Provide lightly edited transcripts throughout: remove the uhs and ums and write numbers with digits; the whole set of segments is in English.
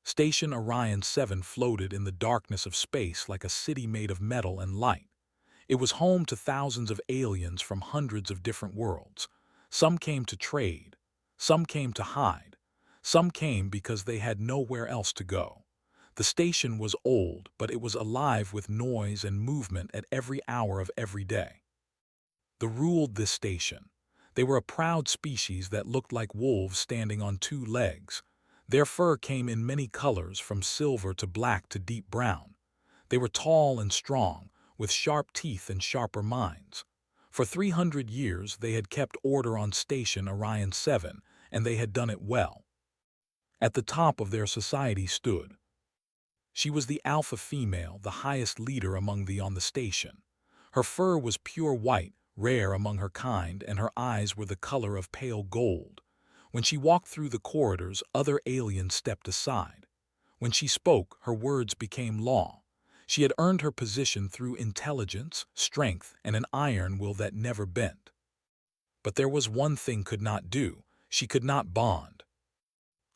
Station Orion 7 floated in the darkness of space like a city made of metal and light. It was home to thousands of aliens from hundreds of different worlds. Some came to trade, some came to hide, some came because they had nowhere else to go. The station was old, but it was alive with noise and movement at every hour of every day. They ruled this station. They were a proud species that looked like wolves standing on two legs. Their fur came in many colors, from silver to black to deep brown. They were tall and strong, with sharp teeth and sharper minds. For 300 years they had kept order on Station Orion 7, and they had done it well. At the top of their society stood. She was the alpha female, the highest leader among the on the station. Her fur was pure white, rare among her kind, and her eyes were the color of pale gold. When she walked through the corridors, other aliens stepped aside. When she spoke, her words became law. She had earned her position through intelligence, strength, and an iron will that never bent. But there was one thing could not do. She could not bond.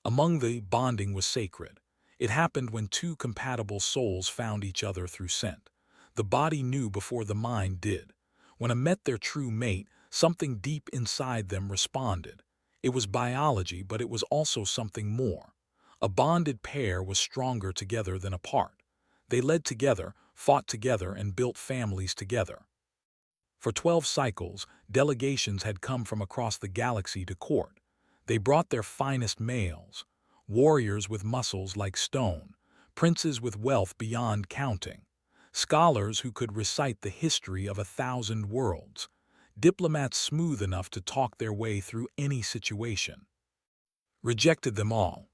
Among the bonding was sacred. It happened when two compatible souls found each other through scent. The body knew before the mind did. When it met their true mate, something deep inside them responded. It was biology, but it was also something more. A bonded pair was stronger together than apart. They led together, fought together, and built families together. For 12 cycles, delegations had come from across the galaxy to court. They brought their finest males, warriors with muscles like stone, princes with wealth beyond counting, scholars who could recite the history of 1,000 worlds, diplomats smooth enough to talk their way through any situation. Rejected them all.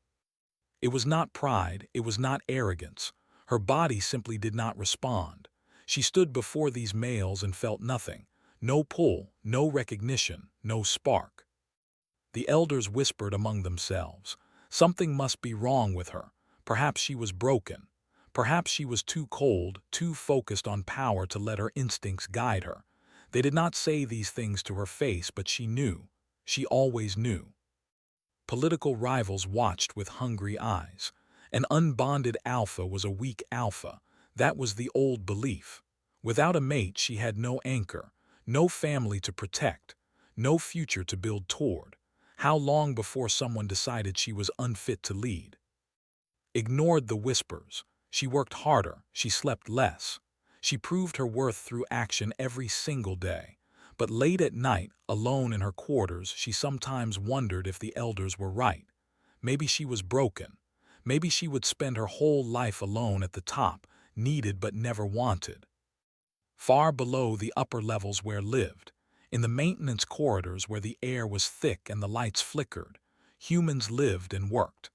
It was not pride, it was not arrogance. Her body simply did not respond. She stood before these males and felt nothing. No pull, no recognition, no spark. The elders whispered among themselves. Something must be wrong with her. Perhaps she was broken. Perhaps she was too cold, too focused on power to let her instincts guide her. They did not say these things to her face, but she knew. She always knew. Political rivals watched with hungry eyes. An unbonded alpha was a weak alpha. That was the old belief. Without a mate, she had no anchor, no family to protect, no future to build toward. How long before someone decided she was unfit to lead? Ignored the whispers. She worked harder, she slept less. She proved her worth through action every single day. But late at night, alone in her quarters, she sometimes wondered if the elders were right. Maybe she was broken. Maybe she would spend her whole life alone at the top, needed but never wanted. Far below the upper levels where lived, in the maintenance corridors where the air was thick and the lights flickered, humans lived and worked.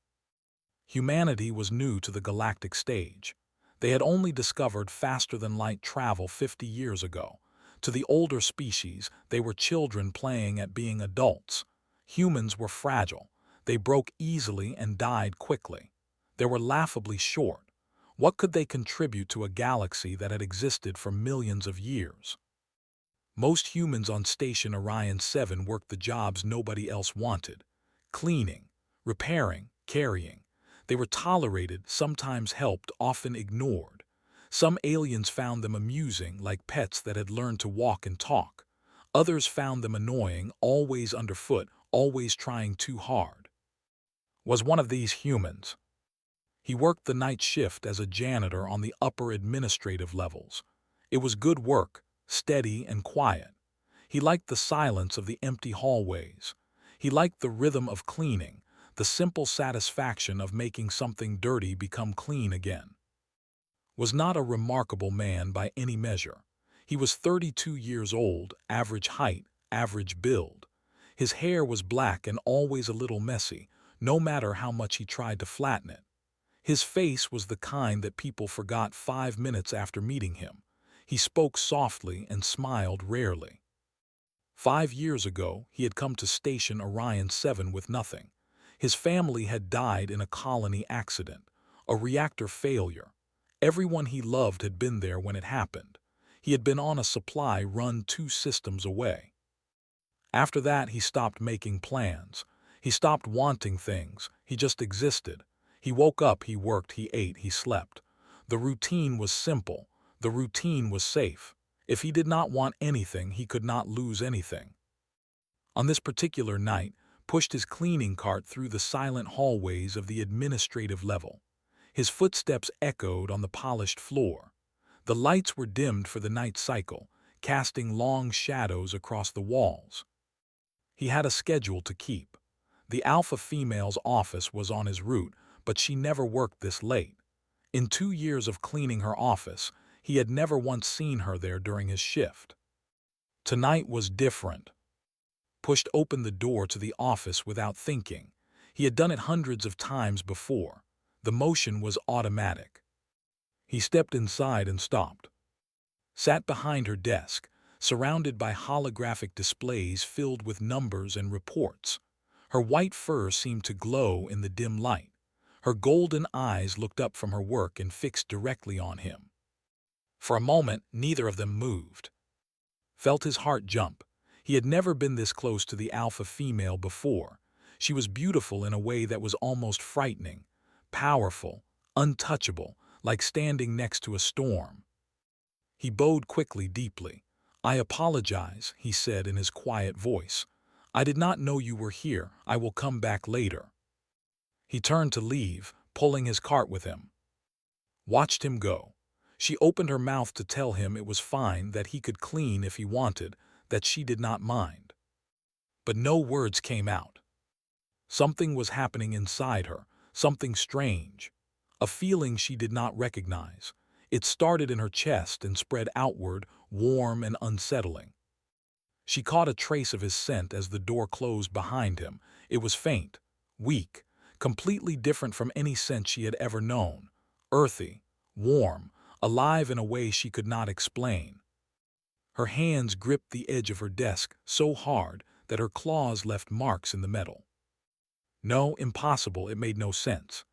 Humanity was new to the galactic stage. They had only discovered faster-than-light travel 50 years ago. To the older species, they were children playing at being adults. Humans were fragile. They broke easily and died quickly. They were laughably short. What could they contribute to a galaxy that had existed for millions of years? Most humans on Station Orion 7 worked the jobs nobody else wanted. Cleaning, repairing, carrying. They were tolerated, sometimes helped, often ignored. Some aliens found them amusing, like pets that had learned to walk and talk. Others found them annoying, always underfoot, always trying too hard. Was one of these humans. He worked the night shift as a janitor on the upper administrative levels. It was good work, steady and quiet. He liked the silence of the empty hallways. He liked the rhythm of cleaning, the simple satisfaction of making something dirty become clean again. Was not a remarkable man by any measure. He was 32 years old, average height, average build. His hair was black and always a little messy, no matter how much he tried to flatten it. His face was the kind that people forgot 5 minutes after meeting him. He spoke softly and smiled rarely. 5 years ago, he had come to Station Orion 7 with nothing. His family had died in a colony accident, a reactor failure. Everyone he loved had been there when it happened. He had been on a supply run 2 systems away. After that, he stopped making plans. He stopped wanting things. He just existed. He woke up, he worked, he ate, he slept. The routine was simple. The routine was safe. If he did not want anything, he could not lose anything. On this particular night, pushed his cleaning cart through the silent hallways of the administrative level. His footsteps echoed on the polished floor. The lights were dimmed for the night cycle, casting long shadows across the walls. He had a schedule to keep. The alpha female's office was on his route, but she never worked this late. In 2 years of cleaning her office, he had never once seen her there during his shift. Tonight was different. Pushed open the door to the office without thinking. He had done it hundreds of times before. The motion was automatic. He stepped inside and stopped. Sat behind her desk, surrounded by holographic displays filled with numbers and reports. Her white fur seemed to glow in the dim light. Her golden eyes looked up from her work and fixed directly on him. For a moment, neither of them moved. Felt his heart jump. He had never been this close to the alpha female before. She was beautiful in a way that was almost frightening, powerful, untouchable, like standing next to a storm. He bowed quickly, deeply. "I apologize," he said in his quiet voice. "I did not know you were here. I will come back later." He turned to leave, pulling his cart with him. Watched him go. She opened her mouth to tell him it was fine, that he could clean if he wanted, that she did not mind. But no words came out. Something was happening inside her, something strange. A feeling she did not recognize. It started in her chest and spread outward, warm and unsettling. She caught a trace of his scent as the door closed behind him. It was faint, weak, completely different from any scent she had ever known. Earthy, warm, alive in a way she could not explain. Her hands gripped the edge of her desk so hard that her claws left marks in the metal. No, impossible, it made no sense.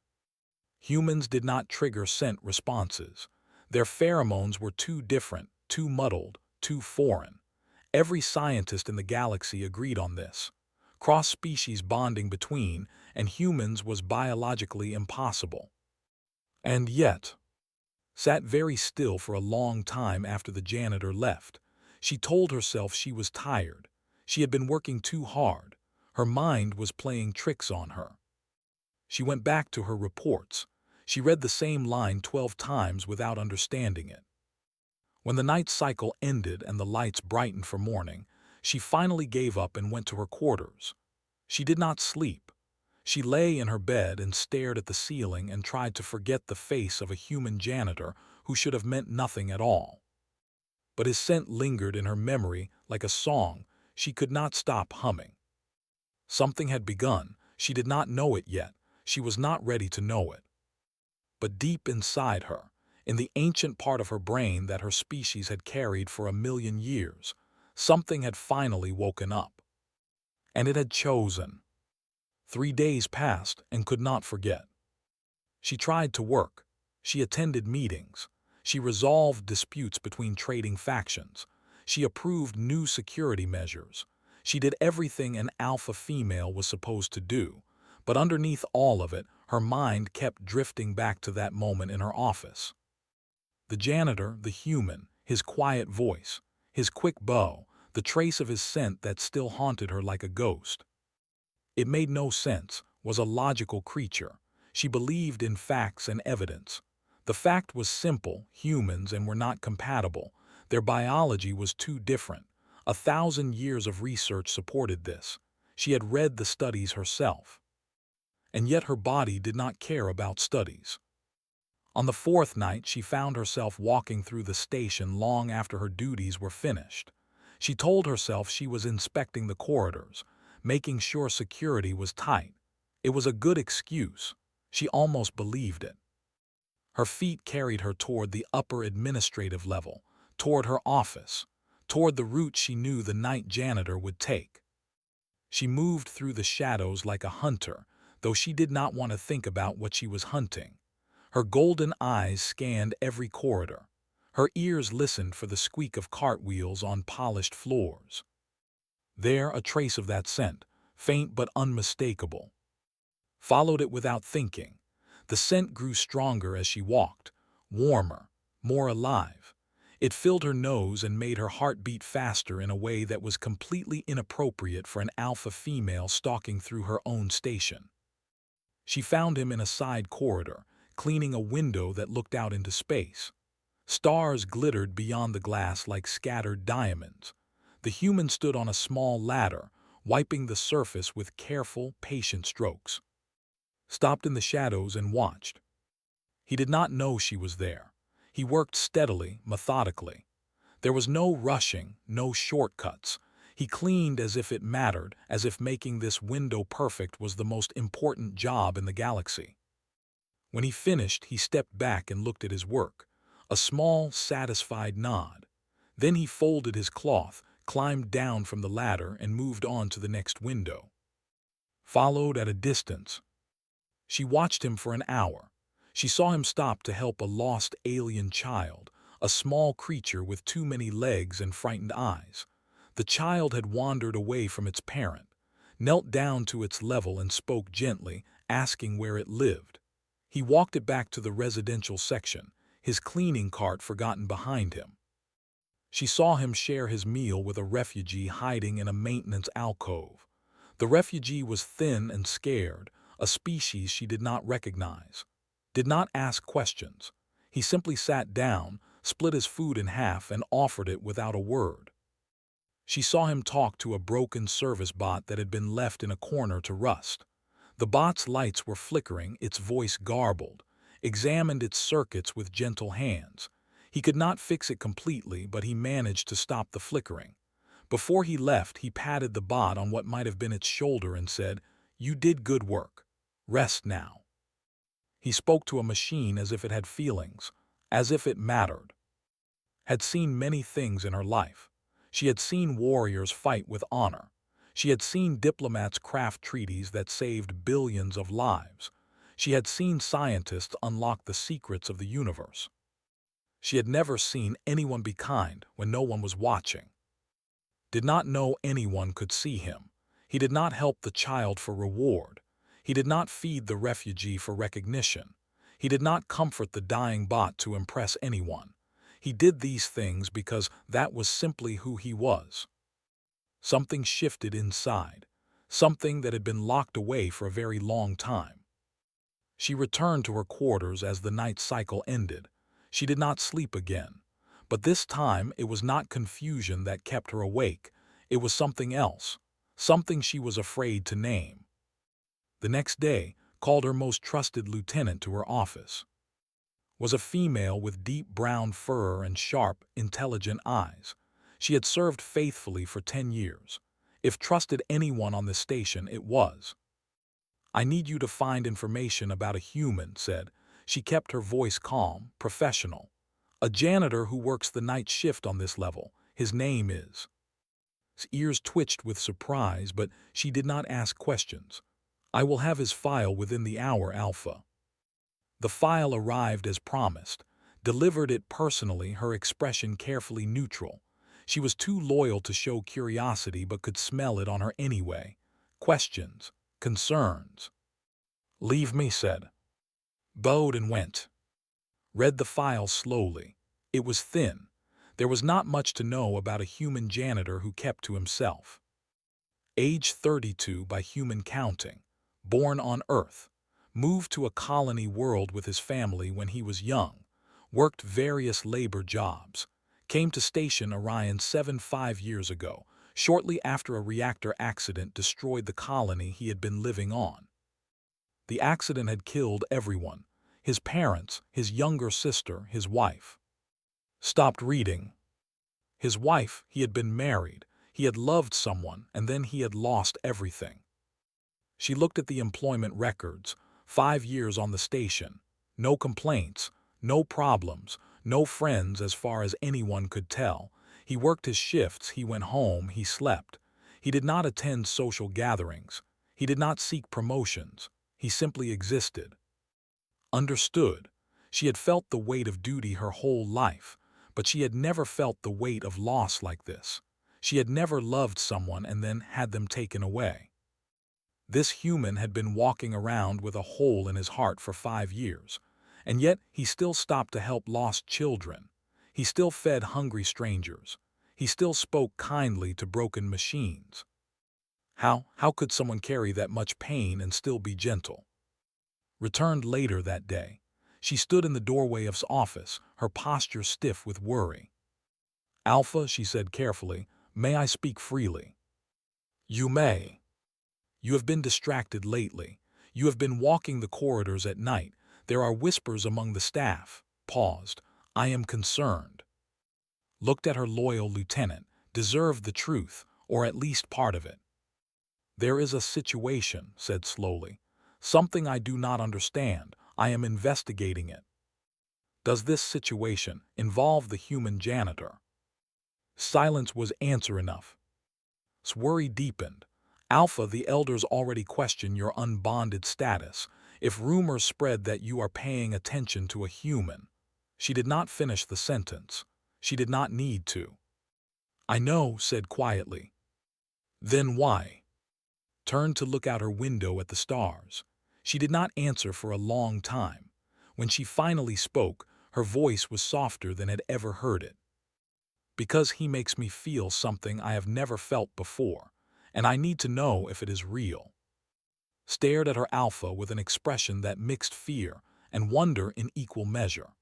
Humans did not trigger scent responses. Their pheromones were too different, too muddled, too foreign. Every scientist in the galaxy agreed on this. Cross-species bonding between and humans was biologically impossible. And yet, sat very still for a long time after the janitor left. She told herself she was tired. She had been working too hard. Her mind was playing tricks on her. She went back to her reports. She read the same line 12 times without understanding it. When the night cycle ended and the lights brightened for morning, she finally gave up and went to her quarters. She did not sleep. She lay in her bed and stared at the ceiling and tried to forget the face of a human janitor who should have meant nothing at all. But his scent lingered in her memory like a song she could not stop humming. Something had begun. She did not know it yet. She was not ready to know it. But deep inside her, in the ancient part of her brain that her species had carried for 1,000,000 years, something had finally woken up. And it had chosen. 3 days passed and could not forget. She tried to work. She attended meetings. She resolved disputes between trading factions. She approved new security measures. She did everything an alpha female was supposed to do. But underneath all of it, her mind kept drifting back to that moment in her office. The janitor, the human, his quiet voice, his quick bow, the trace of his scent that still haunted her like a ghost. It made no sense, was a logical creature. She believed in facts and evidence. The fact was simple: humans and were not compatible. Their biology was too different. 1,000 years of research supported this. She had read the studies herself. And yet her body did not care about studies. On the 4th night, she found herself walking through the station long after her duties were finished. She told herself she was inspecting the corridors, making sure security was tight. It was a good excuse. She almost believed it. Her feet carried her toward the upper administrative level, toward her office, toward the route she knew the night janitor would take. She moved through the shadows like a hunter, though she did not want to think about what she was hunting. Her golden eyes scanned every corridor. Her ears listened for the squeak of cartwheels on polished floors. There, a trace of that scent, faint but unmistakable. Followed it without thinking. The scent grew stronger as she walked, warmer, more alive. It filled her nose and made her heart beat faster in a way that was completely inappropriate for an alpha female stalking through her own station. She found him in a side corridor, cleaning a window that looked out into space. Stars glittered beyond the glass like scattered diamonds. The human stood on a small ladder, wiping the surface with careful, patient strokes. Stopped in the shadows and watched. He did not know she was there. He worked steadily, methodically. There was no rushing, no shortcuts. He cleaned as if it mattered, as if making this window perfect was the most important job in the galaxy. When he finished, he stepped back and looked at his work. A small, satisfied nod. Then he folded his cloth, climbed down from the ladder, and moved on to the next window. Followed at a distance. She watched him for an hour. She saw him stop to help a lost alien child, a small creature with too many legs and frightened eyes. The child had wandered away from its parent, knelt down to its level and spoke gently, asking where it lived. He walked it back to the residential section, his cleaning cart forgotten behind him. She saw him share his meal with a refugee hiding in a maintenance alcove. The refugee was thin and scared, a species she did not recognize. Did not ask questions. He simply sat down, split his food in half, and offered it without a word. She saw him talk to a broken service bot that had been left in a corner to rust. The bot's lights were flickering, its voice garbled, examined its circuits with gentle hands. He could not fix it completely, but he managed to stop the flickering. Before he left, he patted the bot on what might have been its shoulder and said, "You did good work. Rest now." He spoke to a machine as if it had feelings, as if it mattered. Had seen many things in her life. She had seen warriors fight with honor. She had seen diplomats craft treaties that saved billions of lives. She had seen scientists unlock the secrets of the universe. She had never seen anyone be kind when no one was watching. Did not know anyone could see him. He did not help the child for reward. He did not feed the refugee for recognition. He did not comfort the dying bot to impress anyone. He did these things because that was simply who he was. Something shifted inside, something that had been locked away for a very long time. She returned to her quarters as the night cycle ended. She did not sleep again. But this time it was not confusion that kept her awake. It was something else, something she was afraid to name. The next day, called her most trusted lieutenant to her office. Was a female with deep brown fur and sharp, intelligent eyes. She had served faithfully for 10 years. If trusted anyone on the station, it was. "I need you to find information about a human," said. She kept her voice calm, professional. "A janitor who works the night shift on this level. His name is..." His ears twitched with surprise, but she did not ask questions. "I will have his file within the hour, Alpha." The file arrived as promised. Delivered it personally, her expression carefully neutral. She was too loyal to show curiosity but could smell it on her anyway. Questions, concerns. "Leave me," said. Bowed and went. Read the file slowly. It was thin. There was not much to know about a human janitor who kept to himself. Age 32 by human counting. Born on Earth. Moved to a colony world with his family when he was young. Worked various labor jobs. Came to Station Orion 5 years ago, shortly after a reactor accident destroyed the colony he had been living on. The accident had killed everyone. His parents, his younger sister, his wife. Stopped reading. His wife, he had been married. He had loved someone, and then he had lost everything. She looked at the employment records. 5 years on the station. No complaints, no problems, no friends as far as anyone could tell. He worked his shifts, he went home, he slept. He did not attend social gatherings. He did not seek promotions. He simply existed. Understood. She had felt the weight of duty her whole life, but she had never felt the weight of loss like this. She had never loved someone and then had them taken away. This human had been walking around with a hole in his heart for 5 years, and yet he still stopped to help lost children. He still fed hungry strangers. He still spoke kindly to broken machines. How could someone carry that much pain and still be gentle? Returned later that day. She stood in the doorway of his office, her posture stiff with worry. "Alpha," she said carefully, "may I speak freely?" "You may. You have been distracted lately. You have been walking the corridors at night. There are whispers among the staff." Paused. "I am concerned." Looked at her loyal lieutenant. Deserved the truth, or at least part of it. "There is a situation," said slowly. "Something I do not understand. I am investigating it." "Does this situation involve the human janitor?" Silence was answer enough. Worry deepened. "Alpha, the elders already question your unbonded status. If rumors spread that you are paying attention to a human." She did not finish the sentence. She did not need to. "I know," said quietly. "Then why?" Turned to look out her window at the stars. She did not answer for a long time. When she finally spoke, her voice was softer than had ever heard it. "Because he makes me feel something I have never felt before, and I need to know if it is real." Stared at her Alpha with an expression that mixed fear and wonder in equal measure.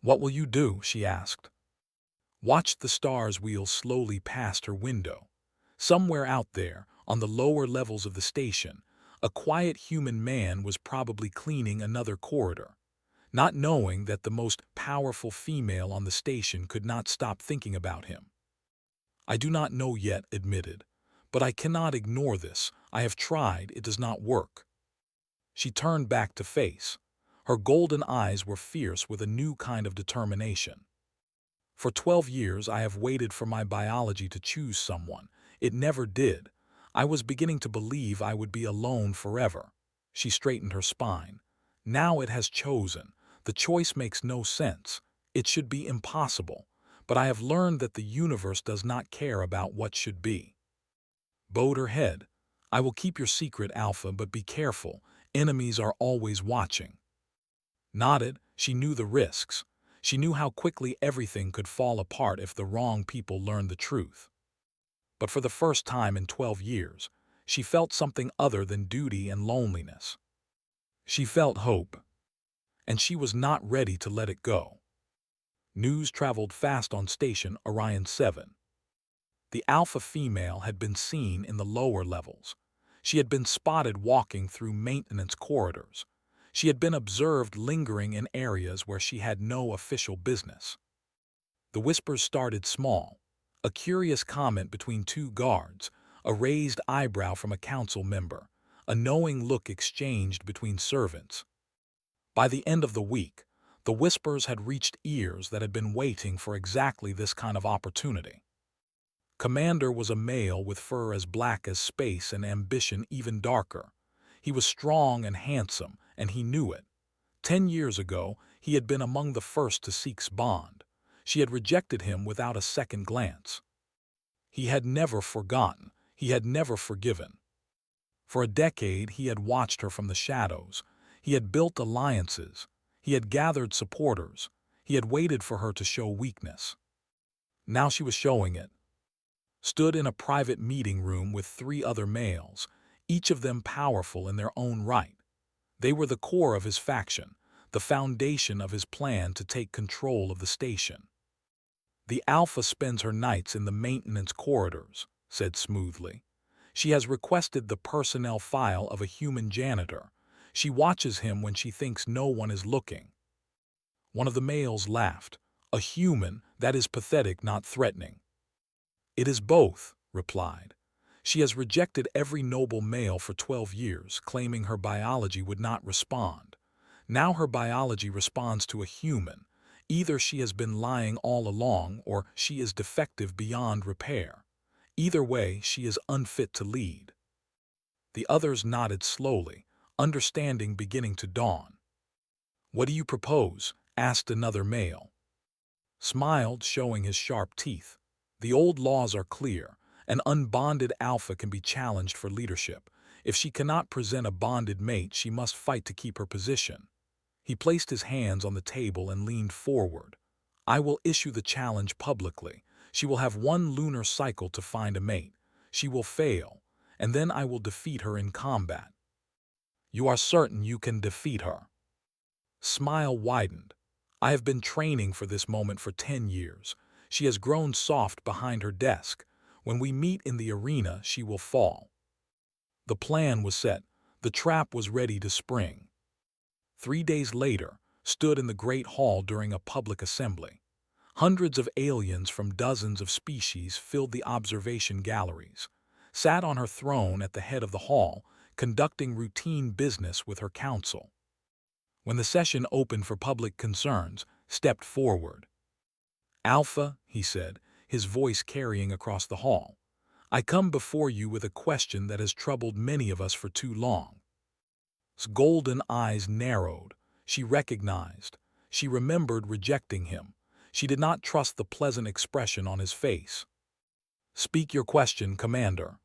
"What will you do?" she asked. Watched the stars wheel slowly past her window. Somewhere out there, on the lower levels of the station, a quiet human man was probably cleaning another corridor, not knowing that the most powerful female on the station could not stop thinking about him. "I do not know yet," admitted, "but I cannot ignore this. I have tried, it does not work." She turned back to face. Her golden eyes were fierce with a new kind of determination. "For 12 years I have waited for my biology to choose someone. It never did. I was beginning to believe I would be alone forever." She straightened her spine. "Now it has chosen. The choice makes no sense. It should be impossible. But I have learned that the universe does not care about what should be." Bowed her head. "I will keep your secret, Alpha, but be careful. Enemies are always watching." Nodded. She knew the risks. She knew how quickly everything could fall apart if the wrong people learned the truth. But for the first time in 12 years, she felt something other than duty and loneliness. She felt hope, and she was not ready to let it go. News traveled fast on station Orion 7. The alpha female had been seen in the lower levels. She had been spotted walking through maintenance corridors. She had been observed lingering in areas where she had no official business. The whispers started small. A curious comment between two guards, a raised eyebrow from a council member, a knowing look exchanged between servants. By the end of the week, the whispers had reached ears that had been waiting for exactly this kind of opportunity. Commander was a male with fur as black as space and ambition even darker. He was strong and handsome, and he knew it. 10 years ago, he had been among the first to seek Bond. She had rejected him without a second glance. He had never forgotten. He had never forgiven. For a decade, he had watched her from the shadows. He had built alliances. He had gathered supporters. He had waited for her to show weakness. Now she was showing it. Stood in a private meeting room with 3 other males, each of them powerful in their own right. They were the core of his faction, the foundation of his plan to take control of the station. "The Alpha spends her nights in the maintenance corridors," said smoothly. "She has requested the personnel file of a human janitor. She watches him when she thinks no one is looking." One of the males laughed. "A human, that is pathetic, not threatening." "It is both," replied. "She has rejected every noble male for 12 years, claiming her biology would not respond. Now her biology responds to a human. Either she has been lying all along, or she is defective beyond repair. Either way, she is unfit to lead." The others nodded slowly, understanding beginning to dawn. "What do you propose?" asked another male. Smiled, showing his sharp teeth. "The old laws are clear. An unbonded alpha can be challenged for leadership. If she cannot present a bonded mate, she must fight to keep her position. He placed his hands on the table and leaned forward. I will issue the challenge publicly. She will have one lunar cycle to find a mate. She will fail, and then I will defeat her in combat. You are certain you can defeat her? Smile widened. I have been training for this moment for 10 years. She has grown soft behind her desk. When we meet in the arena, she will fall. The plan was set. The trap was ready to spring. 3 days later, stood in the Great Hall during a public assembly. Hundreds of aliens from dozens of species filled the observation galleries, sat on her throne at the head of the hall, conducting routine business with her council. When the session opened for public concerns, stepped forward. Alpha, he said, his voice carrying across the hall, I come before you with a question that has troubled many of us for too long. His golden eyes narrowed. She recognized. She remembered rejecting him. She did not trust the pleasant expression on his face. Speak your question, Commander.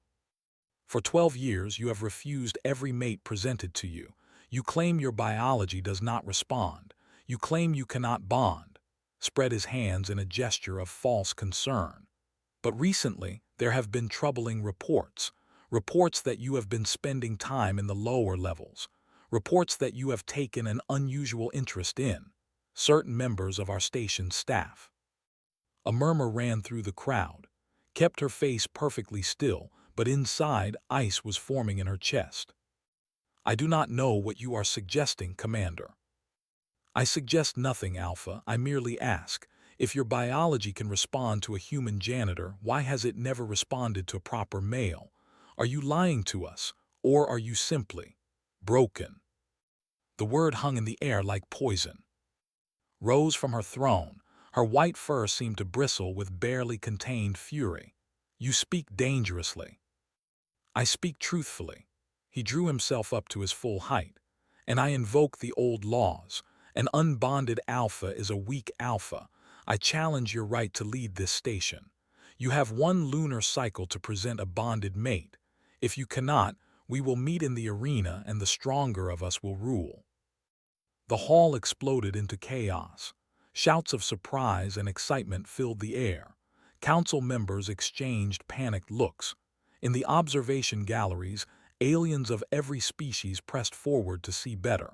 For 12 years you have refused every mate presented to you. You claim your biology does not respond. You claim you cannot bond. Spread his hands in a gesture of false concern. But recently, there have been troubling reports. Reports that you have been spending time in the lower levels. Reports that you have taken an unusual interest in certain members of our station's staff. A murmur ran through the crowd. Kept her face perfectly still, but inside ice was forming in her chest. I do not know what you are suggesting, Commander. I suggest nothing, Alpha. I merely ask, if your biology can respond to a human janitor, why has it never responded to a proper male? Are you lying to us, or are you simply broken? The word hung in the air like poison. Rose from her throne. Her white fur seemed to bristle with barely contained fury. You speak dangerously. I speak truthfully. He drew himself up to his full height. And I invoke the old laws. An unbonded alpha is a weak alpha. I challenge your right to lead this station. You have one lunar cycle to present a bonded mate. If you cannot, we will meet in the arena and the stronger of us will rule. The hall exploded into chaos. Shouts of surprise and excitement filled the air. Council members exchanged panicked looks. In the observation galleries, aliens of every species pressed forward to see better.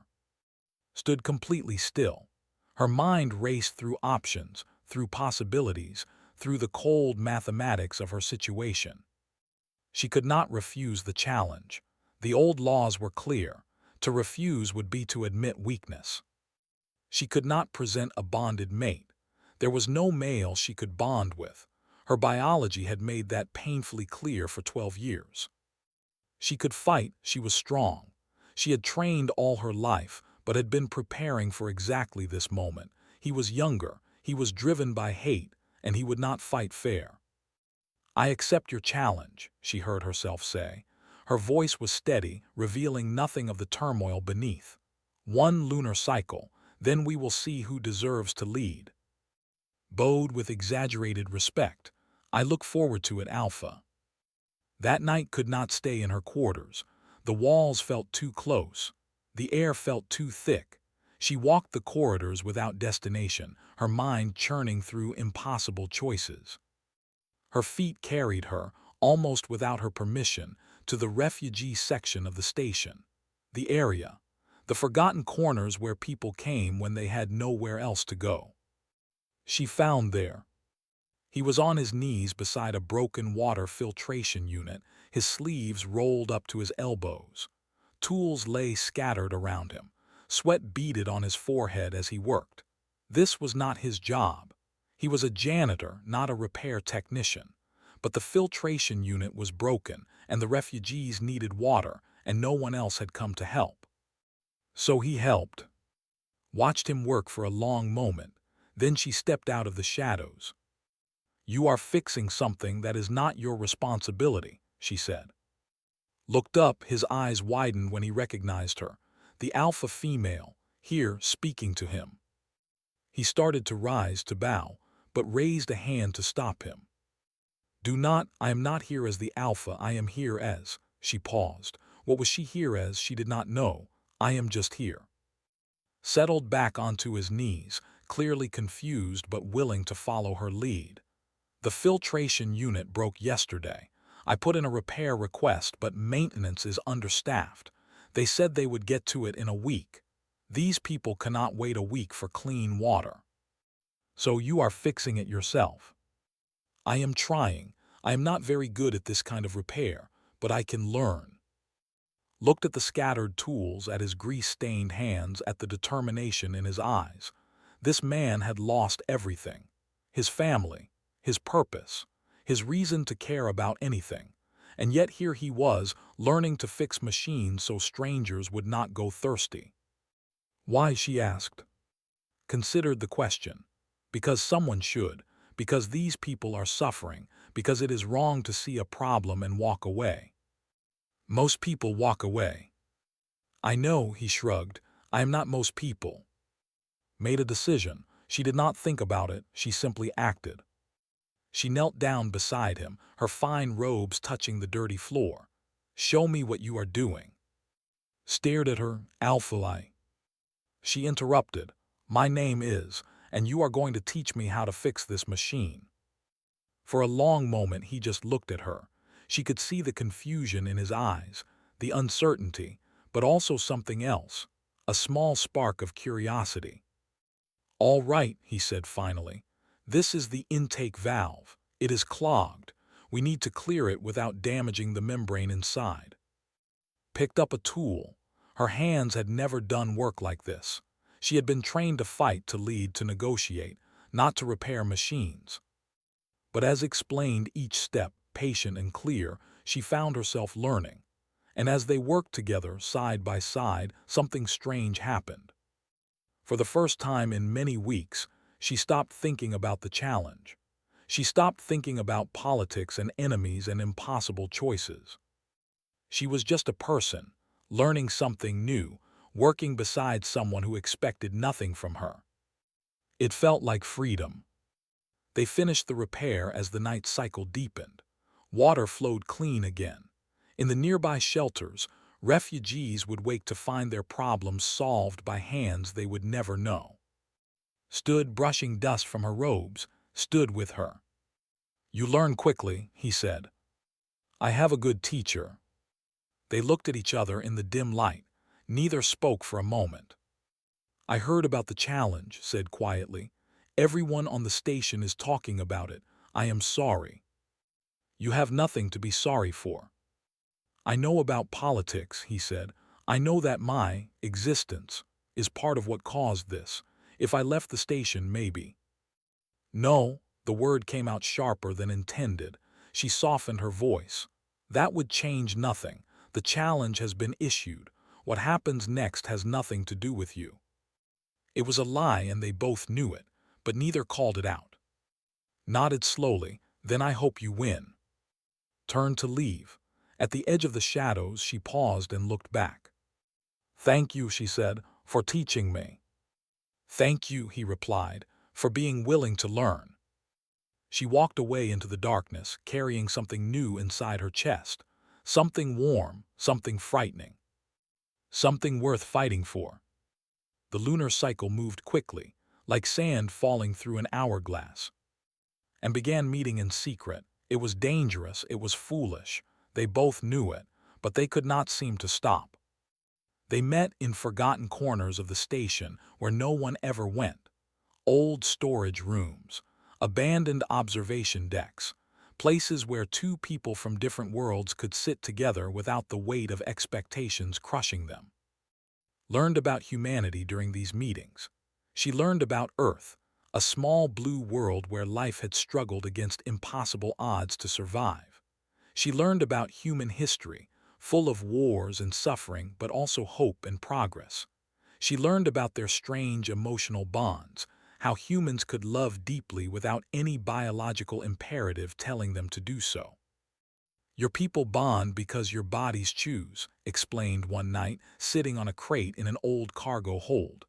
Stood completely still. Her mind raced through options, through possibilities, through the cold mathematics of her situation. She could not refuse the challenge. The old laws were clear. To refuse would be to admit weakness. She could not present a bonded mate. There was no male she could bond with. Her biology had made that painfully clear for 12 years. She could fight, she was strong. She had trained all her life, but had been preparing for exactly this moment. He was younger, he was driven by hate, and he would not fight fair. I accept your challenge, she heard herself say. Her voice was steady, revealing nothing of the turmoil beneath. One lunar cycle, then we will see who deserves to lead. Bowed with exaggerated respect, I look forward to it, Alpha. That night could not stay in her quarters. The walls felt too close. The air felt too thick. She walked the corridors without destination, her mind churning through impossible choices. Her feet carried her, almost without her permission, to the refugee section of the station. The area. The forgotten corners where people came when they had nowhere else to go. She found there. He was on his knees beside a broken water filtration unit, his sleeves rolled up to his elbows. Tools lay scattered around him. Sweat beaded on his forehead as he worked. This was not his job. He was a janitor, not a repair technician. But the filtration unit was broken, and the refugees needed water, and no one else had come to help. So he helped. Watched him work for a long moment. Then she stepped out of the shadows. You are fixing something that is not your responsibility, she said. Looked up, his eyes widened when he recognized her. The alpha female, here speaking to him. He started to rise to bow, but raised a hand to stop him. Do not, I am not here as the alpha, I am here as, she paused, What was she here as? She did not know. I am just here. Settled back onto his knees, clearly confused but willing to follow her lead. The filtration unit broke yesterday. I put in a repair request, but maintenance is understaffed. They said they would get to it in a week. These people cannot wait a week for clean water. So you are fixing it yourself. I am trying. I am not very good at this kind of repair, but I can learn. Looked at the scattered tools, at his grease-stained hands, at the determination in his eyes. This man had lost everything. His family, his purpose, his reason to care about anything. And yet here he was, learning to fix machines so strangers would not go thirsty. Why, she asked. Considered the question. Because someone should. Because these people are suffering. Because it is wrong to see a problem and walk away. Most people walk away. I know, he shrugged. I am not most people. Made a decision. She did not think about it, she simply acted. She knelt down beside him, her fine robes touching the dirty floor. Show me what you are doing. Stared at her, Alphalai. She interrupted. My name is, and you are going to teach me how to fix this machine. For a long moment he just looked at her. She could see the confusion in his eyes, the uncertainty, but also something else, a small spark of curiosity. All right, he said finally. This is the intake valve. It is clogged. We need to clear it without damaging the membrane inside. Picked up a tool. Her hands had never done work like this. She had been trained to fight, to lead, to negotiate, not to repair machines. But as explained each step, patient and clear, she found herself learning. And as they worked together, side by side, something strange happened. For the first time in many weeks, she stopped thinking about the challenge. She stopped thinking about politics and enemies and impossible choices. She was just a person, learning something new, working beside someone who expected nothing from her. It felt like freedom. They finished the repair as the night cycle deepened. Water flowed clean again. In the nearby shelters, refugees would wake to find their problems solved by hands they would never know. Stood brushing dust from her robes, stood with her. You learn quickly, he said. I have a good teacher. They looked at each other in the dim light. Neither spoke for a moment. I heard about the challenge, said quietly. Everyone on the station is talking about it. I am sorry. You have nothing to be sorry for. I know about politics, he said. I know that my existence is part of what caused this. If I left the station, maybe. No, the word came out sharper than intended. She softened her voice. That would change nothing. The challenge has been issued. What happens next has nothing to do with you. It was a lie and they both knew it, but neither called it out. Nodded slowly. Then I hope you win. Turned to leave. At the edge of the shadows, she paused and looked back. Thank you, she said, for teaching me. Thank you, he replied, for being willing to learn. She walked away into the darkness, carrying something new inside her chest. Something warm, something frightening. Something worth fighting for. The lunar cycle moved quickly, like sand falling through an hourglass, and began meeting in secret. It was dangerous, it was foolish. They both knew it, but they could not seem to stop. They met in forgotten corners of the station where no one ever went. Old storage rooms, abandoned observation decks, places where two people from different worlds could sit together without the weight of expectations crushing them. Learned about humanity during these meetings. She learned about Earth, a small blue world where life had struggled against impossible odds to survive. She learned about human history, full of wars and suffering, but also hope and progress. She learned about their strange emotional bonds, how humans could love deeply without any biological imperative telling them to do so. Your people bond because your bodies choose, explained one night, sitting on a crate in an old cargo hold.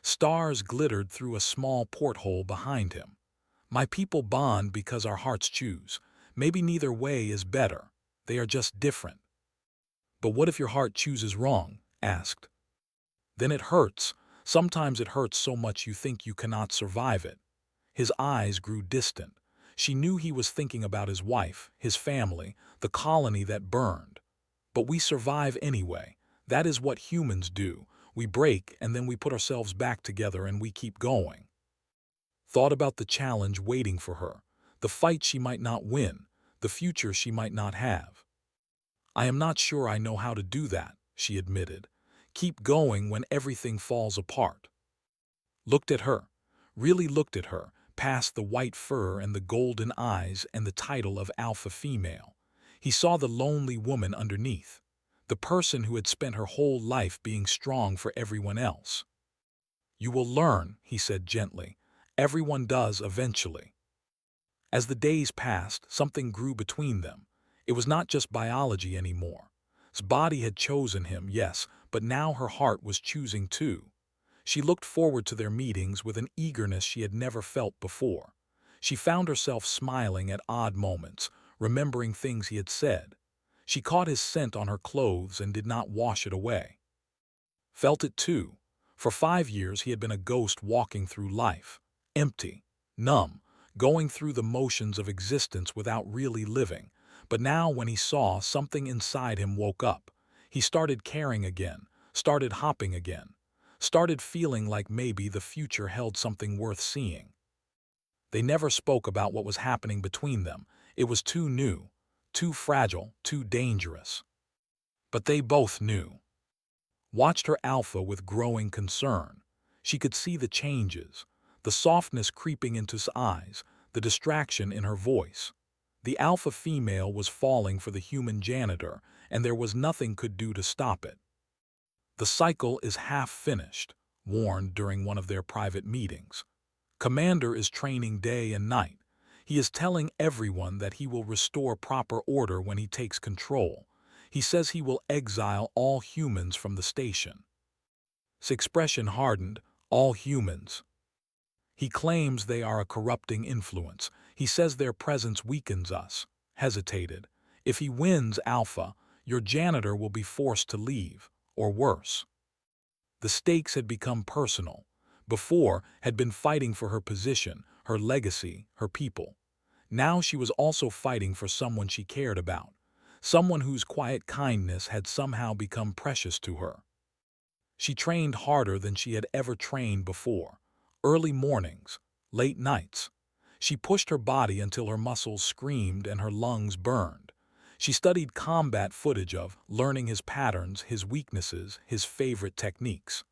Stars glittered through a small porthole behind him. My people bond because our hearts choose. Maybe neither way is better. They are just different. But what if your heart chooses wrong? Asked. Then it hurts. Sometimes it hurts so much you think you cannot survive it. His eyes grew distant. She knew he was thinking about his wife, his family, the colony that burned. But we survive anyway. That is what humans do. We break and then we put ourselves back together and we keep going. Thought about the challenge waiting for her, the fight she might not win, the future she might not have. I am not sure I know how to do that, she admitted. Keep going when everything falls apart. Looked at her, really looked at her, past the white fur and the golden eyes and the title of alpha female. He saw the lonely woman underneath, the person who had spent her whole life being strong for everyone else. You will learn, he said gently. Everyone does eventually. As the days passed, something grew between them. It was not just biology anymore. His body had chosen him, yes, but now her heart was choosing too. She looked forward to their meetings with an eagerness she had never felt before. She found herself smiling at odd moments, remembering things he had said. She caught his scent on her clothes and did not wash it away. Felt it too. For 5 years he had been a ghost walking through life, empty, numb, going through the motions of existence without really living. But now when he saw, something inside him woke up. He started caring again, started hopping again, started feeling like maybe the future held something worth seeing. They never spoke about what was happening between them. It was too new, too fragile, too dangerous. But they both knew. Watched her alpha with growing concern. She could see the changes, the softness creeping into his eyes, the distraction in her voice. The alpha female was falling for the human janitor, and there was nothing could do to stop it. The cycle is half finished, warned during one of their private meetings. Commander is training day and night. He is telling everyone that he will restore proper order when he takes control. He says he will exile all humans from the station. His expression hardened, all humans. He claims they are a corrupting influence. He says their presence weakens us. Hesitated. If he wins Alpha, your janitor will be forced to leave, or worse. The stakes had become personal. Before had been fighting for her position, her legacy, her people. Now she was also fighting for someone she cared about, someone whose quiet kindness had somehow become precious to her. She trained harder than she had ever trained before. Early mornings, late nights. She pushed her body until her muscles screamed and her lungs burned. She studied combat footage of, learning his patterns, his weaknesses, his favorite techniques.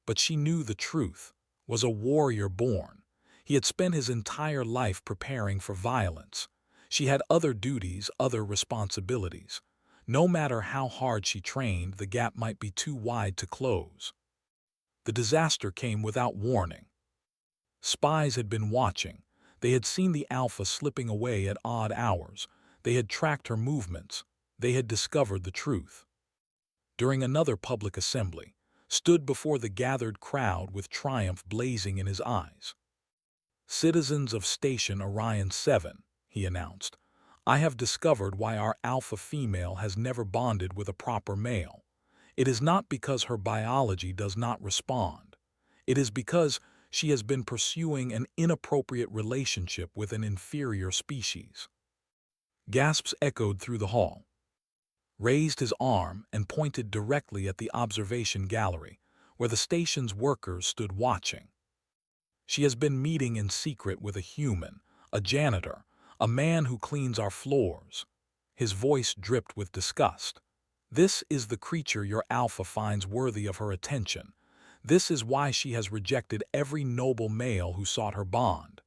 But she knew the truth, was a warrior born. He had spent his entire life preparing for violence. She had other duties, other responsibilities. No matter how hard she trained, the gap might be too wide to close. The disaster came without warning. Spies had been watching. They had seen the Alpha slipping away at odd hours. They had tracked her movements. They had discovered the truth. During another public assembly, stood before the gathered crowd with triumph blazing in his eyes. Citizens of Station Orion 7, he announced, I have discovered why our alpha female has never bonded with a proper male. It is not because her biology does not respond. It is because she has been pursuing an inappropriate relationship with an inferior species. Gasps echoed through the hall. Raised his arm and pointed directly at the observation gallery, where the station's workers stood watching. She has been meeting in secret with a human, a janitor, a man who cleans our floors. His voice dripped with disgust. This is the creature your alpha finds worthy of her attention. This is why she has rejected every noble male who sought her bond.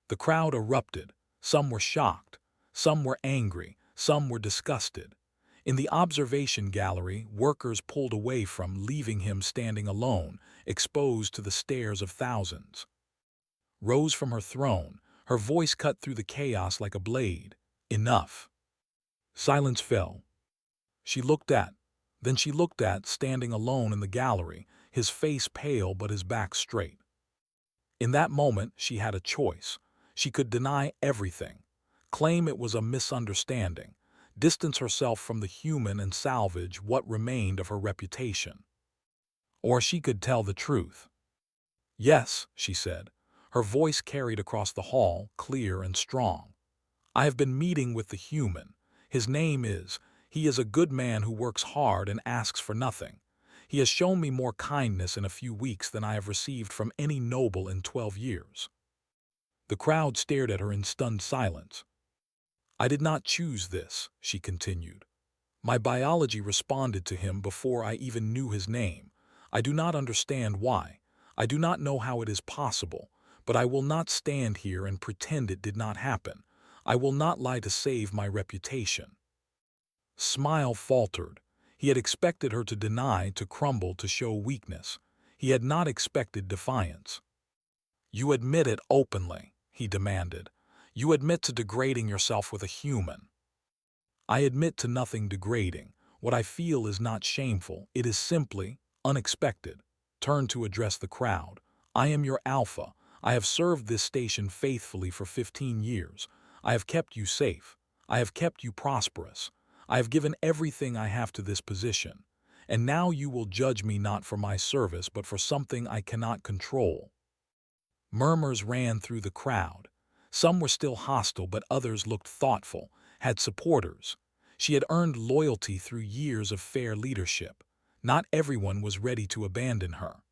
The crowd erupted. Some were shocked. Some were angry. Some were disgusted. In the observation gallery, workers pulled away from, leaving him standing alone, exposed to the stares of thousands. Rose from her throne, her voice cut through the chaos like a blade. Enough. Silence fell. Then she looked at, standing alone in the gallery, his face pale but his back straight. In that moment, she had a choice. She could deny everything, claim it was a misunderstanding, distance herself from the human and salvage what remained of her reputation. Or she could tell the truth. "Yes," she said. Her voice carried across the hall, clear and strong. "I have been meeting with the human. His name is, he is a good man who works hard and asks for nothing. He has shown me more kindness in a few weeks than I have received from any noble in 12 years. The crowd stared at her in stunned silence. "I did not choose this," she continued. "My biology responded to him before I even knew his name. I do not understand why. I do not know how it is possible, but I will not stand here and pretend it did not happen. I will not lie to save my reputation." Smile faltered. He had expected her to deny, to crumble, to show weakness. He had not expected defiance. "You admit it openly," he demanded. "You admit to degrading yourself with a human." "I admit to nothing degrading. What I feel is not shameful. It is simply unexpected." Turned to address the crowd. "I am your alpha. I have served this station faithfully for 15 years. I have kept you safe. I have kept you prosperous. I have given everything I have to this position. And now you will judge me not for my service but for something I cannot control." Murmurs ran through the crowd. Some were still hostile, but others looked thoughtful, had supporters. She had earned loyalty through years of fair leadership. Not everyone was ready to abandon her.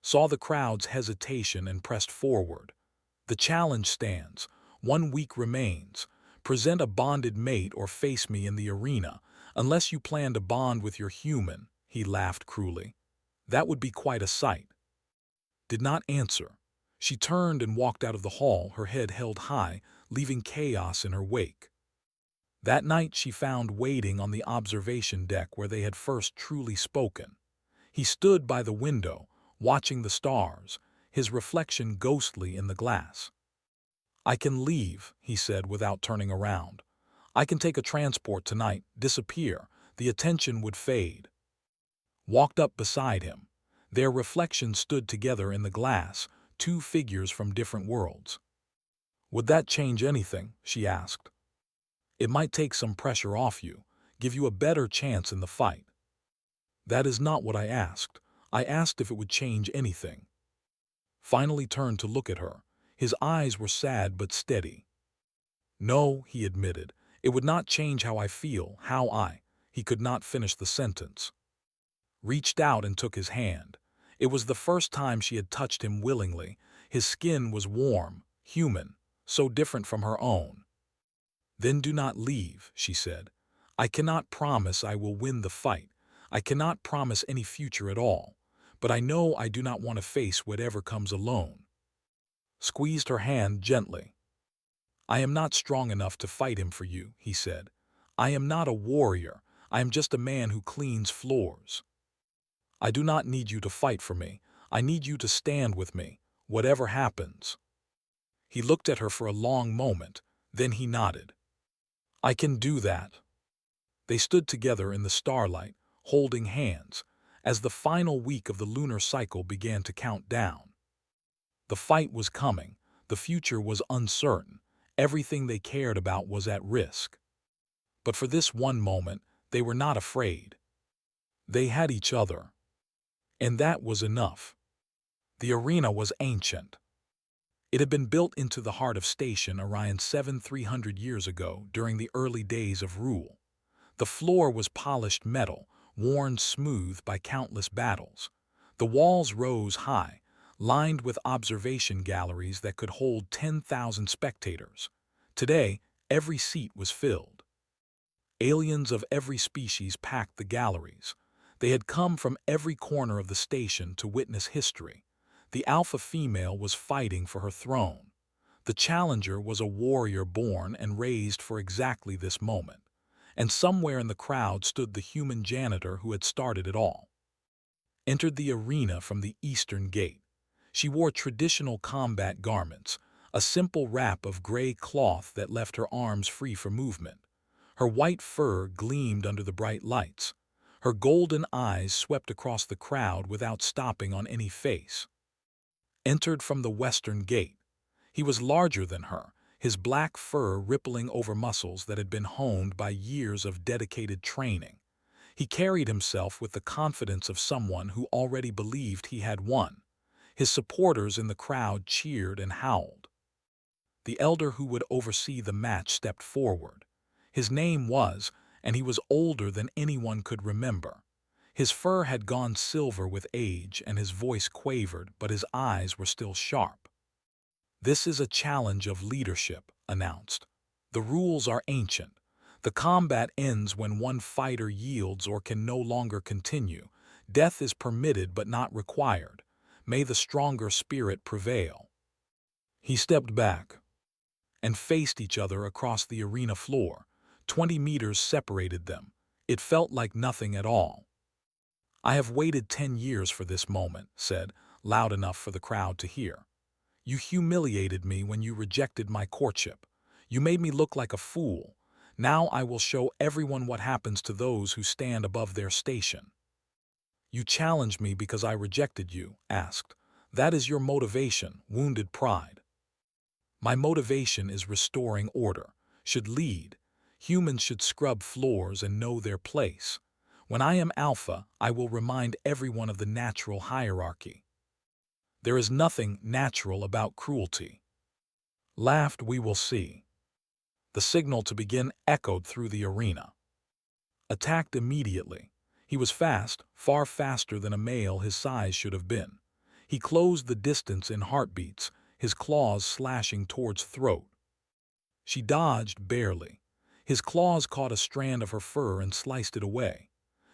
Saw the crowd's hesitation and pressed forward. "The challenge stands. 1 week remains. Present a bonded mate or face me in the arena, unless you plan to bond with your human," he laughed cruelly. "That would be quite a sight." Did not answer. She turned and walked out of the hall, her head held high, leaving chaos in her wake. That night she found waiting on the observation deck where they had first truly spoken. He stood by the window, watching the stars, his reflection ghostly in the glass. "I can leave," he said without turning around. "I can take a transport tonight, disappear. The attention would fade." Walked up beside him. Their reflections stood together in the glass, 2 figures from different worlds. "Would that change anything?" she asked. "It might take some pressure off you, give you a better chance in the fight." "That is not what I asked. I asked if it would change anything." Finally turned to look at her. His eyes were sad but steady. "No," he admitted, "it would not change how I feel, how I—" He could not finish the sentence. Reached out and took his hand. It was the first time she had touched him willingly. His skin was warm, human, so different from her own. "Then do not leave," she said. "I cannot promise I will win the fight. I cannot promise any future at all. But I know I do not want to face whatever comes alone." Squeezed her hand gently. "I am not strong enough to fight him for you," he said. "I am not a warrior. I am just a man who cleans floors. I do not need you to fight for me. I need you to stand with me, whatever happens." He looked at her for a long moment, then he nodded. "I can do that." They stood together in the starlight, holding hands, as the final week of the lunar cycle began to count down. The fight was coming, the future was uncertain, everything they cared about was at risk. But for this one moment, they were not afraid. They had each other. And that was enough. The arena was ancient. It had been built into the heart of Station Orion 300 years ago during the early days of rule. The floor was polished metal, worn smooth by countless battles. The walls rose high, lined with observation galleries that could hold 10,000 spectators. Today, every seat was filled. Aliens of every species packed the galleries. They had come from every corner of the station to witness history. The alpha female was fighting for her throne. The challenger was a warrior born and raised for exactly this moment. And somewhere in the crowd stood the human janitor who had started it all. Entered the arena from the eastern gate. She wore traditional combat garments, a simple wrap of gray cloth that left her arms free for movement. Her white fur gleamed under the bright lights. Her golden eyes swept across the crowd without stopping on any face. Entered from the western gate. He was larger than her, his black fur rippling over muscles that had been honed by years of dedicated training. He carried himself with the confidence of someone who already believed he had won. His supporters in the crowd cheered and howled. The elder who would oversee the match stepped forward. His name was, and he was older than anyone could remember. His fur had gone silver with age and his voice quavered, but his eyes were still sharp. "This is a challenge of leadership," announced. "The rules are ancient. The combat ends when one fighter yields or can no longer continue. Death is permitted but not required. May the stronger spirit prevail." He stepped back and faced each other across the arena floor. 20 meters separated them. It felt like nothing at all. "I have waited 10 years for this moment," said, loud enough for the crowd to hear. "You humiliated me when you rejected my courtship. You made me look like a fool. Now I will show everyone what happens to those who stand above their station." "You challenged me because I rejected you?" asked. "That is your motivation, wounded pride." "My motivation is restoring order, should lead. Humans should scrub floors and know their place. When I am alpha, I will remind everyone of the natural hierarchy. There is nothing natural about cruelty." Laughed, "We will see." The signal to begin echoed through the arena. Attacked immediately. He was fast, far faster than a male his size should have been. He closed the distance in heartbeats, his claws slashing towards throat. She dodged barely. His claws caught a strand of her fur and sliced it away.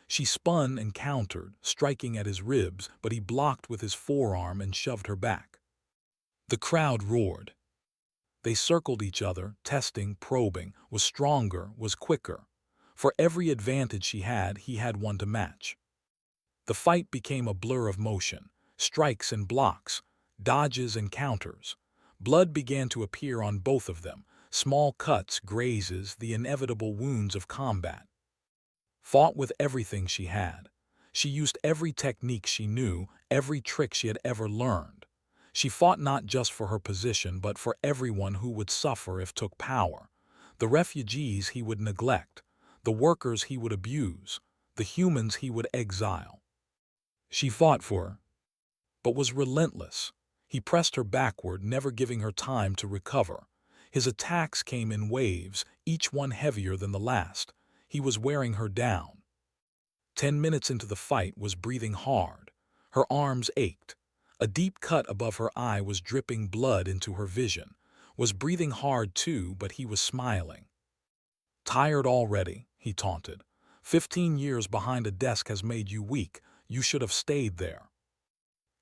She spun and countered, striking at his ribs, but he blocked with his forearm and shoved her back. The crowd roared. They circled each other, testing, probing, was stronger, was quicker. For every advantage he had one to match. The fight became a blur of motion, strikes and blocks, dodges and counters. Blood began to appear on both of them, small cuts, grazes, the inevitable wounds of combat. Fought with everything she had. She used every technique she knew, every trick she had ever learned. She fought not just for her position, but for everyone who would suffer if took power. The refugees he would neglect, the workers he would abuse, the humans he would exile. She fought for her, but was relentless. He pressed her backward, never giving her time to recover. His attacks came in waves, each one heavier than the last. He was wearing her down. 10 minutes into the fight was breathing hard. Her arms ached. A deep cut above her eye was dripping blood into her vision. Was breathing hard too, but he was smiling. "Tired already?" he taunted. 15 years behind a desk has made you weak. You should have stayed there."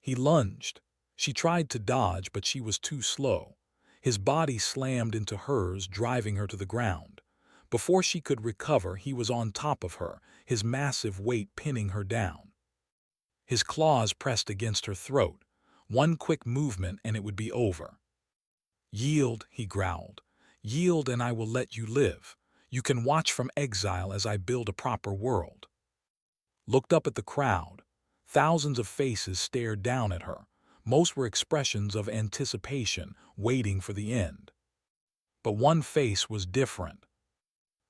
He lunged. She tried to dodge, but she was too slow. His body slammed into hers, driving her to the ground. Before she could recover, he was on top of her, his massive weight pinning her down. His claws pressed against her throat. One quick movement and it would be over. "Yield," he growled. "Yield and I will let you live. You can watch from exile as I build a proper world." Looked up at the crowd. Thousands of faces stared down at her. Most were expressions of anticipation, waiting for the end. But one face was different.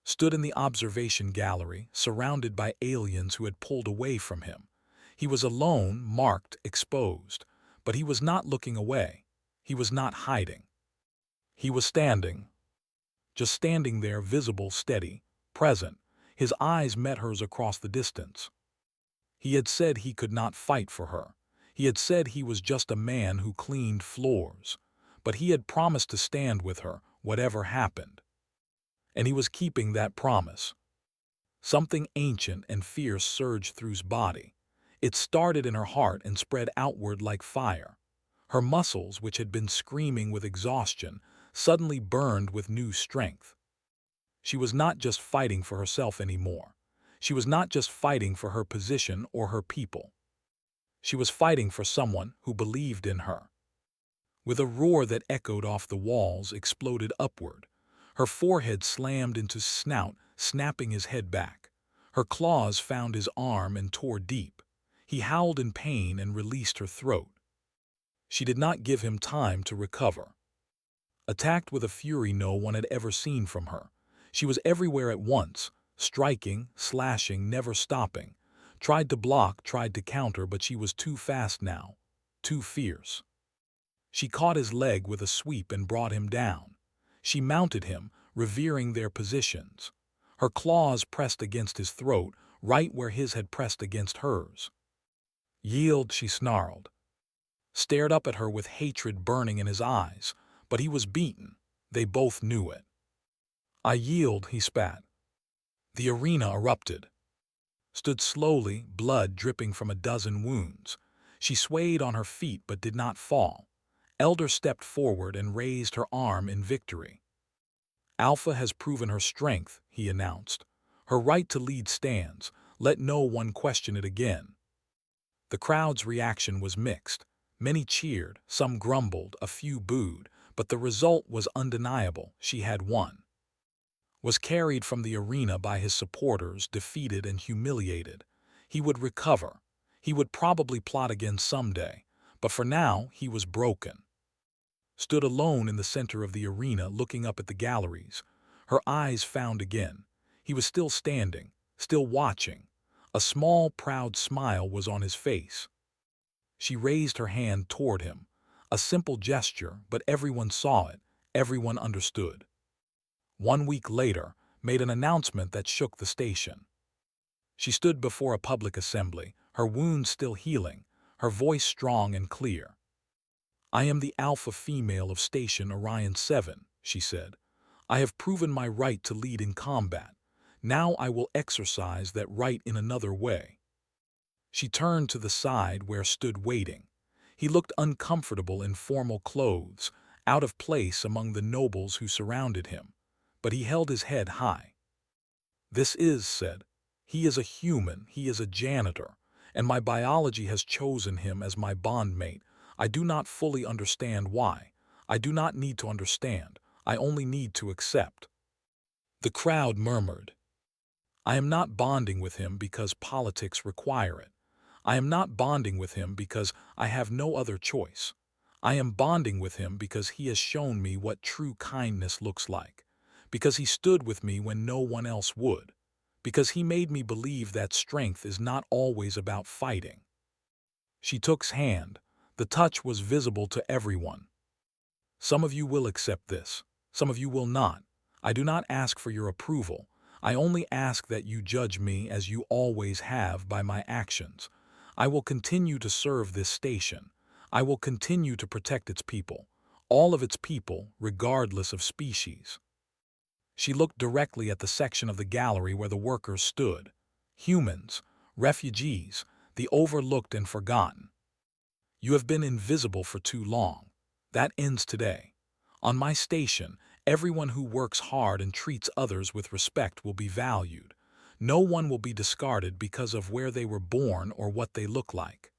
Stood in the observation gallery, surrounded by aliens who had pulled away from him. He was alone, marked, exposed. But he was not looking away. He was not hiding. He was standing. Just standing there, visible, steady, present. His eyes met hers across the distance. He had said he could not fight for her. He had said he was just a man who cleaned floors. But he had promised to stand with her, whatever happened. And he was keeping that promise. Something ancient and fierce surged through his body. It started in her heart and spread outward like fire. Her muscles, which had been screaming with exhaustion, suddenly burned with new strength. She was not just fighting for herself anymore. She was not just fighting for her position or her people. She was fighting for someone who believed in her. With a roar that echoed off the walls, exploded upward. Her forehead slammed into his snout, snapping his head back. Her claws found his arm and tore deep. He howled in pain and released her throat. She did not give him time to recover. attacked with a fury no one had ever seen from her. She was everywhere at once, striking, slashing, never stopping. Tried to block, tried to counter, but she was too fast now, too fierce. She caught his leg with a sweep and brought him down. She mounted him, revering their positions. Her claws pressed against his throat, right where his had pressed against hers. "Yield," she snarled. Stared up at her with hatred burning in his eyes, but he was beaten. They both knew it. "I yield," he spat. The arena erupted. Stood slowly, blood dripping from a dozen wounds. She swayed on her feet but did not fall. Elder stepped forward and raised her arm in victory. "Alpha has proven her strength," he announced. "Her right to lead stands. Let no one question it again." The crowd's reaction was mixed. Many cheered, some grumbled, a few booed, but the result was undeniable. She had won. Was carried from the arena by his supporters, defeated and humiliated. He would recover. He would probably plot again someday, but for now he was broken. Stood alone in the center of the arena looking up at the galleries. Her eyes found again. He was still standing, still watching. A small, proud smile was on his face. She raised her hand toward him. A simple gesture, but everyone saw it, everyone understood. 1 week later, made an announcement that shook the station. She stood before a public assembly, her wounds still healing, her voice strong and clear. "I am the alpha female of Station Orion 7, she said. "I have proven my right to lead in combat. Now I will exercise that right in another way." She turned to the side where stood waiting. He looked uncomfortable in formal clothes, out of place among the nobles who surrounded him, but he held his head high. "This is," said, "he is a human, he is a janitor, and my biology has chosen him as my bondmate. I do not fully understand why. I do not need to understand. I only need to accept." The crowd murmured. "I am not bonding with him because politics require it. I am not bonding with him because I have no other choice. I am bonding with him because he has shown me what true kindness looks like, because he stood with me when no one else would, because he made me believe that strength is not always about fighting." She took his hand. The touch was visible to everyone. "Some of you will accept this. Some of you will not. I do not ask for your approval. I only ask that you judge me as you always have by my actions. I will continue to serve this station. I will continue to protect its people, all of its people, regardless of species." She looked directly at the section of the gallery where the workers stood. Humans, refugees, the overlooked and forgotten. "You have been invisible for too long. That ends today. On my station, everyone who works hard and treats others with respect will be valued. No one will be discarded because of where they were born or what they look like."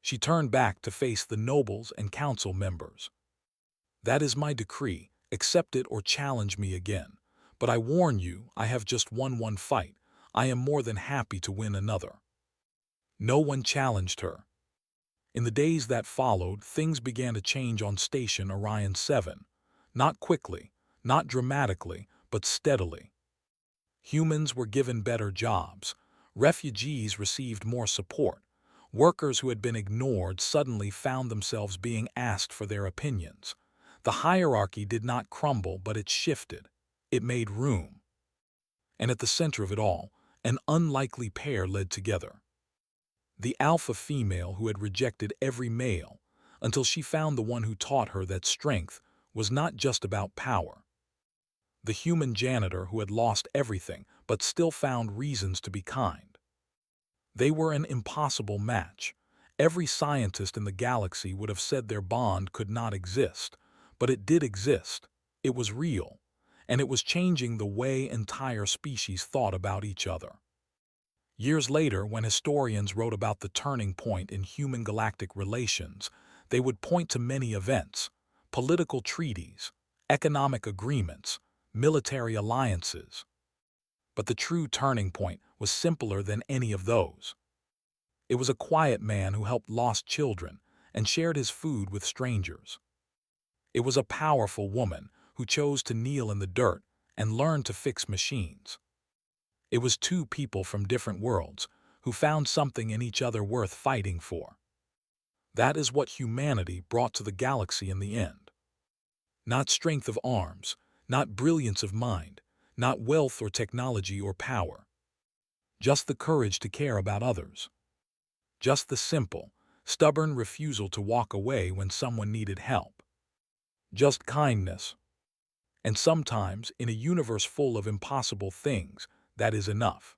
She turned back to face the nobles and council members. "That is my decree. Accept it or challenge me again. But I warn you, I have just won one fight. I am more than happy to win another." No one challenged her. In the days that followed, things began to change on Station Orion 7. Not quickly, not dramatically, but steadily. Humans were given better jobs. Refugees received more support. Workers who had been ignored suddenly found themselves being asked for their opinions. The hierarchy did not crumble, but it shifted. It made room. And at the center of it all, an unlikely pair led together. The alpha female who had rejected every male, until she found the one who taught her that strength was not just about power. The human janitor who had lost everything but still found reasons to be kind. They were an impossible match. Every scientist in the galaxy would have said their bond could not exist, but it did exist. It was real, and it was changing the way entire species thought about each other. Years later, when historians wrote about the turning point in human galactic relations, they would point to many events: political treaties, economic agreements, military alliances. But the true turning point was simpler than any of those. It was a quiet man who helped lost children and shared his food with strangers. It was a powerful woman who chose to kneel in the dirt and learn to fix machines. It was two people from different worlds who found something in each other worth fighting for. That is what humanity brought to the galaxy in the end. Not strength of arms, not brilliance of mind, not wealth or technology or power. Just the courage to care about others. Just the simple, stubborn refusal to walk away when someone needed help. Just kindness. And sometimes, in a universe full of impossible things, that is enough.